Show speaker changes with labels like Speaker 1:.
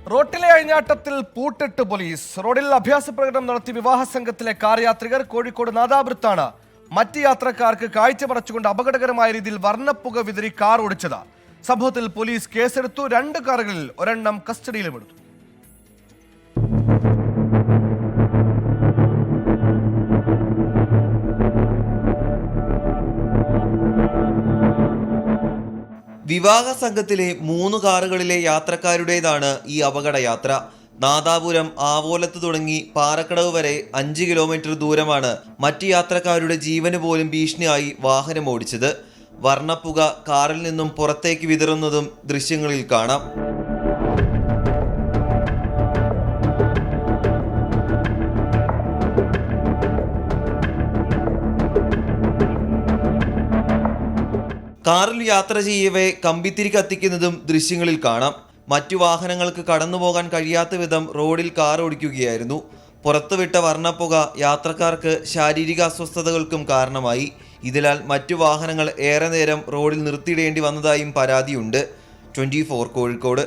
Speaker 1: റോട്ടിലെ അഴിഞ്ഞാട്ടത്തിൽ പൂട്ടിട്ട് police. റോഡിൽ അഭ്യാസ പ്രകടനം നടത്തി വിവാഹ സംഘത്തിലെ കാർ യാത്രികർ. കോഴിക്കോട് നാദാപുരത്താണ് മറ്റ് യാത്രക്കാർക്ക് കാഴ്ച മറച്ചുകൊണ്ട് അപകടകരമായ രീതിയിൽ വർണ്ണപ്പുക വിതറി കാർ ഓടിച്ചത്. സംഭവത്തിൽ പോലീസ് കേസെടുത്തു. 2 കാറുകളിൽ ഒരെണ്ണം കസ്റ്റഡിയിലും എടുത്തു.
Speaker 2: വിവാഹ സംഘത്തിലെ 3 കാറുകളിലെ യാത്രക്കാരുടേതാണ് ഈ അപകടയാത്ര. നാദാപുരം ആവോലത്ത് തുടങ്ങി പാറക്കടവ് വരെ 5 കിലോമീറ്റർ ദൂരമാണ് മറ്റ് യാത്രക്കാരുടെ ജീവന് പോലും ഭീഷണിയായി വാഹനം ഓടിച്ചത്. വർണ്ണപ്പുക കാറിൽ നിന്നും പുറത്തേക്ക് വിതറുന്നതും ദൃശ്യങ്ങളിൽ കാണാം. കാറിൽ യാത്ര ചെയ്യവേ കമ്പിത്തിരി കത്തിക്കുന്നതും ദൃശ്യങ്ങളിൽ കാണാം. മറ്റു വാഹനങ്ങൾക്ക് കടന്നുപോകാൻ കഴിയാത്ത വിധം റോഡിൽ കാർ ഓടിക്കുകയായിരുന്നു. പുറത്തുവിട്ട വർണ്ണപ്പുക യാത്രക്കാർക്ക് ശാരീരിക അസ്വസ്ഥതകൾക്കും കാരണമായി. ഇതിനാൽ മറ്റു വാഹനങ്ങൾ ഏറെ നേരം റോഡിൽ നിർത്തിയിടേണ്ടി വന്നതായും പരാതിയുണ്ട്. 24 കോഴിക്കോട്.